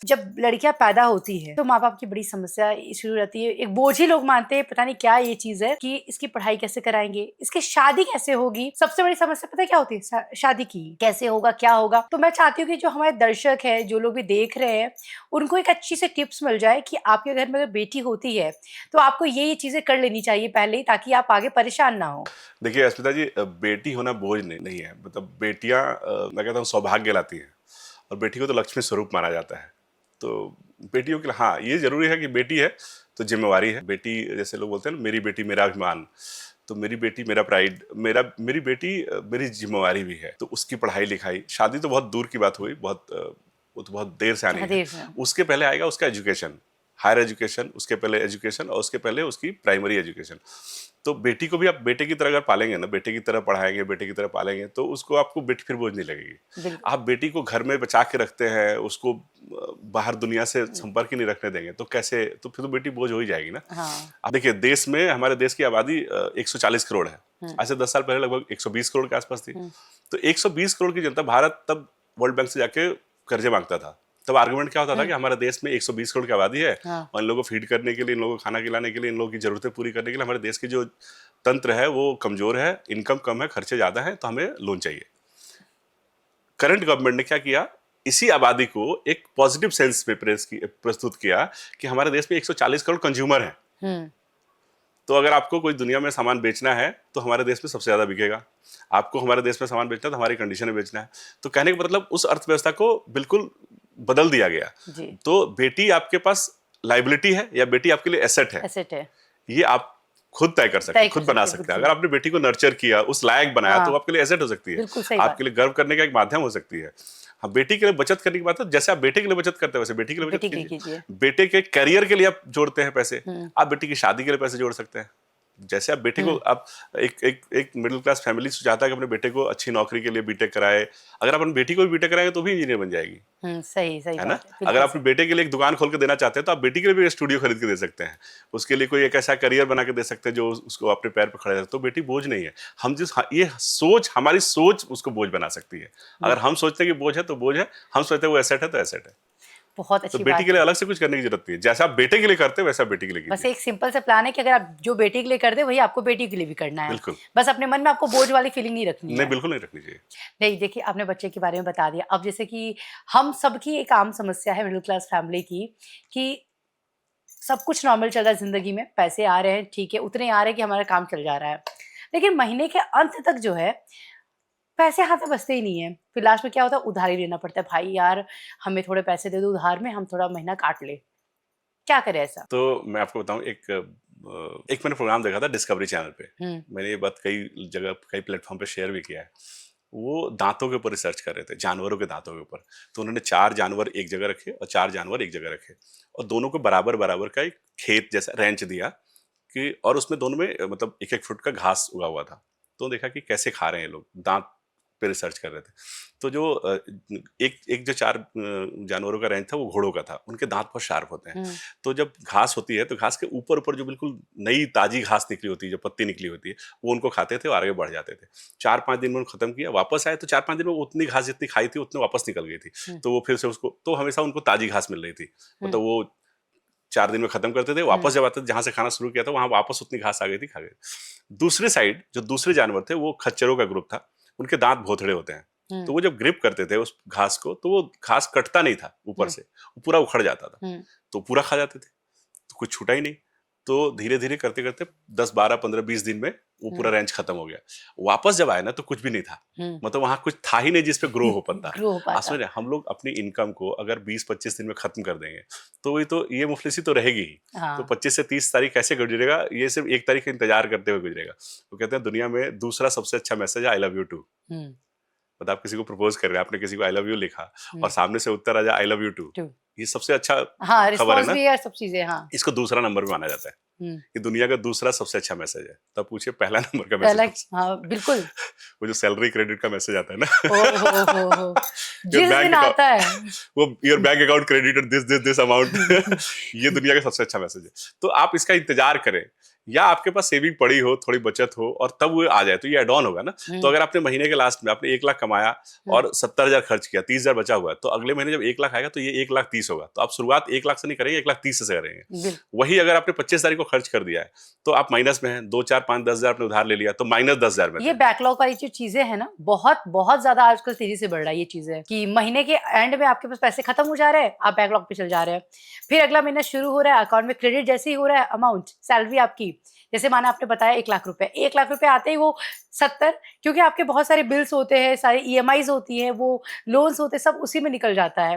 जब लड़कियां पैदा होती है तो माँ बाप की बड़ी समस्या शुरू रहती है। एक बोझ ही लोग मानते हैं, पता नहीं क्या ये चीज है कि इसकी पढ़ाई कैसे कराएंगे, इसकी शादी कैसे होगी। सबसे बड़ी समस्या पता है क्या होती है? शादी की कैसे होगा, क्या होगा। तो मैं चाहती हूँ कि जो हमारे दर्शक है, जो लोग भी देख रहे हैं, उनको एक अच्छी से टिप्स मिल जाए कि आपके घर में अगर बेटी होती है तो आपको ये चीजें कर लेनी चाहिए पहले ही, ताकि आप आगे परेशान ना हो। देखिए अस्मिता जी, बेटी होना बोझ नहीं है। मतलब बेटियां मैं कहता हूँ सौभाग्य लाती हैं, और बेटी को तो लक्ष्मी स्वरूप माना जाता है। तो बेटियों के लिए हाँ ये जरूरी है कि बेटी है तो जिम्मेवारी है। बेटी जैसे लोग बोलते हैं ना, मेरी बेटी मेरा अभिमान, तो मेरी बेटी मेरा प्राइड, मेरी बेटी मेरी जिम्मेवारी भी है। तो उसकी पढ़ाई लिखाई, शादी तो बहुत दूर की बात हुई, वो तो बहुत देर से आनी है। उसके पहले आएगा उसका एजुकेशन, हायर एजुकेशन, उसके पहले एजुकेशन, और उसके पहले उसकी प्राइमरी एजुकेशन। तो बेटी को भी आप बेटे की तरह अगर पालेंगे ना, बेटे की तरह पढ़ाएंगे, बेटे की तरह पालेंगे, तो उसको आपको बेटी फिर बोझ नहीं लगेगी। आप बेटी को घर में बचा के रखते हैं, उसको बाहर दुनिया से संपर्क ही नहीं रखने देंगे, तो कैसे, तो फिर तो बेटी बोझ हो ही जाएगी ना। आप देखिए देश में, हमारे देश की आबादी 140 करोड़ है। आज से 10 साल पहले लगभग 120 करोड़ के आसपास थी। तो 120 करोड़ की जनता, भारत तब वर्ल्ड बैंक से जाके कर्जे मांगता था। तब आर्गुमेंट क्या होता था कि हमारे देश में 120 करोड़ की आबादी है, और इन लोगों को फीड करने के लिए, इन लोगों को खाना खिलाने के लिए, इन लोगों की जरूरतें पूरी करने के लिए हमारे देश की जो तंत्र है वो कमजोर है, इनकम कम है, खर्चे ज्यादा हैं, तो हमें लोन चाहिए। करंट गवर्नमेंट ने क्या किया, इसी आबादी को एक पॉजिटिव सेंस में प्रस्तुत किया कि हमारे देश में 140 करोड़ कंज्यूमर हैं। तो अगर आपको कोई दुनिया में सामान बेचना है तो हमारे देश में सबसे ज्यादा बिकेगा। आपको हमारे देश में सामान बेचना है तो हमारी कंडीशन में बेचना है। तो कहने का मतलब उस अर्थव्यवस्था को बिल्कुल बदल दिया गया। तो बेटी आपके पास लाइबिलिटी है या बेटी आपके लिए एसेट है, ये आप खुद तय कर सकते हैं, खुद बना सकते हैं। अगर आपने बेटी को नर्चर किया, उस लायक बनाया, तो आपके लिए एसेट हो सकती है, आपके लिए गर्व करने का एक माध्यम हो सकती है। हाँ, बेटी के लिए बचत करने की बात है, जैसे आप बेटे के लिए बचत करते हैं वैसे बेटी के लिए बचत कीजिए। बेटे के करियर के लिए आप जोड़ते हैं पैसे, आप बेटी की शादी के लिए पैसे जोड़ सकते हैं। जैसे आप बेटे को, आप एक मिडिल क्लास फैमिली चाहता है कि अपने बेटे को अच्छी नौकरी के लिए बीटेक कराए। अगर आप अपने बेटी को भी बीटेक कराएंगे तो भी इंजीनियर बन जाएगी। सही है ना। अगर आप अपने बेटे के लिए एक दुकान खोल के देना चाहते हैं तो आप बेटी के लिए भी स्टूडियो खरीद के दे सकते हैं। उसके लिए कोई एक ऐसा करियर बना के दे सकते हैं जो उसको अपने पैर पर खड़े रखे। तो बेटी बोझ नहीं है। हम ये सोच, हमारी सोच उसको बोझ बना सकती है। अगर हम सोचते हैं कि बोझ है तो बोझ है, हम सोचते हैं वो एसेट है तो एसेट है। बहुत अच्छी तो बेटी के लिए अलग से कुछ करने की जरूरत नहीं है। जैसा आप बेटे के लिए करते हैं वैसा बेटी के लिए कीजिए। बस एक सिंपल सा प्लान है कि अगर आप जो बेटी के लिए कर दे वही आपको बेटी के लिए भी करना है। बिल्कुल। बस अपने मन में आपको बोझ वाली फीलिंग नहीं रखनी है। नहीं, बिल्कुल नहीं रखनी चाहिए। नहीं, देखिए आपने बच्चे के बारे में बता दिया। अब जैसे कि हम सबकी एक आम समस्या है मिडिल क्लास फैमिली की, कि सब कुछ नॉर्मल चल रहा है जिंदगी में, पैसे आ रहे हैं, ठीक है, उतने आ रहे हैं कि हमारा काम चल जा रहा है, लेकिन महीने के अंत तक जो है पैसे हाथ में बचते ही नहीं है। फिर लास्ट में क्या होता है, उधारी लेना पड़ता है। भाई यार हमें थोड़े पैसे दे दो उधार में, हम थोड़ा महीना काट ले। क्या करें ऐसा? तो मैं आपको बताऊं, एक मैंने प्रोग्राम देखा था डिस्कवरी चैनल पे। मैंने ये बात कई जगह, कई प्लेटफॉर्म पे शेयर भी किया है। वो दांतों के ऊपर रिसर्च कर रहे थे, जानवरों के दांतों के ऊपर। तो उन्होंने 4 जानवर एक जगह रखे और 4 जानवर एक जगह रखे, और दोनों को बराबर बराबर का एक खेत जैसा रेंच दिया कि, और उसमें दोनों में मतलब 1-1 फुट का घास उगा हुआ था। तो देखा कि कैसे खा रहे हैं लोग, दांत पे रिसर्च कर रहे थे। तो जो एक जो 4 जानवरों का रेंज था वो घोड़ों का था। उनके दांत बहुत शार्प होते हैं। तो जब घास होती है तो घास के ऊपर ऊपर जो बिल्कुल नई ताजी घास निकली होती है, जो पत्ती निकली होती है, वो उनको खाते थे और आगे बढ़ जाते थे। 4-5 दिन में उन्होंने खत्म किया, वापस आए तो 4-5 दिन में उतनी घास जितनी खाई थी उतनी वापस निकल गई थी। तो वो फिर से उसको, तो हमेशा उनको ताजी घास मिल रही थी। मतलब वो 4 दिन में खत्म करते थे, वापस जब आते थे जहां से खाना शुरू किया था वहां वापस उतनी घास आ गई थी, खा गए। दूसरी साइड जो दूसरे जानवर थे वो खच्चरों का ग्रुप था। उनके दांत भोथड़े होते हैं। तो वो जब ग्रिप करते थे उस घास को तो वो घास कटता नहीं था ऊपर से, वो पूरा उखड़ जाता था। तो पूरा खा जाते थे, तो कुछ छूटा ही नहीं। तो धीरे धीरे करते करते 10, 12, 15, 20 दिन में वो पूरा रेंज खत्म हो गया। वापस जब आए ना तो कुछ भी नहीं था। मतलब वहां कुछ था ही नहीं जिसपे ग्रो हो पाता। असली हम लोग अपनी इनकम को अगर 20-25 दिन में खत्म कर देंगे तो वही तो, ये मुफलिसी तो रहेगी ही। तो 25 से 30 तारीख कैसे गुजरेगा, ये सिर्फ 1 तारीख का इंतजार करते हुए गुजरेगा। वो कहते हैं दुनिया में दूसरा सबसे अच्छा मैसेज है आई लव यू टू। मतलब आप किसी को प्रपोज कर रहे हैं, आपने किसी को आई लव यू लिखा और सामने से उत्तर आ जाए आई लव यू टू, ये सबसे अच्छा खबर है ना। सब चीजें, इसको दूसरा नंबर भी माना जाता है। ये दुनिया का दूसरा सबसे अच्छा मैसेज है। तब पूछिए पहला नंबर का मैसेज। बिल्कुल। वो जो सैलरी क्रेडिट का मैसेज आता है ना, जिस दिन आता है वो your bank account credited this amount, ये दुनिया का सबसे अच्छा मैसेज है। तो आप इसका इंतजार करें या आपके पास सेविंग पड़ी हो, थोड़ी बचत हो और तब वो आ जाए तो ये एड ऑन होगा ना। तो अगर आपने महीने के लास्ट में आपने 1 लाख कमाया और 70,000 खर्च किया, 30,000 बचा हुआ है, तो अगले महीने जब 1 लाख आएगा तो ये 1,30,000 होगा। तो आप शुरुआत 1 लाख से नहीं करेंगे, 1,30,000 से करेंगे। बिल्कुल। वही अगर आपने 25 तारीख को खर्च कर दिया है, तो आप माइनस में हैं, 2, 4, 5, 10,000 आपने उधार ले लिया, तो माइनस 10,000 में ये थे। बैकलॉग वाली जो चीजें हैं ना, बहुत बहुत ज्यादा आजकल तेजी से बढ़ रहा है ये चीजें, कि महीने के एंड में आपके पास पैसे खत्म हो जा रहे हैं, आप बैकलॉग पे चल जा रहे हैं। फिर अगला महीना शुरू हो रहा है, अकाउंट में क्रेडिट जैसे ही हो रहा है, अमाउंट सैलरी आपकी, जैसे माना आपने बताया 1 लाख रुपए, 1 लाख रुपए आते ही वो 70, क्योंकि आपके बहुत सारे बिल्स होते हैं, सारी ईएमआईज होती है, वो लोन्स होते हैं, सब उसी में निकल जाता है।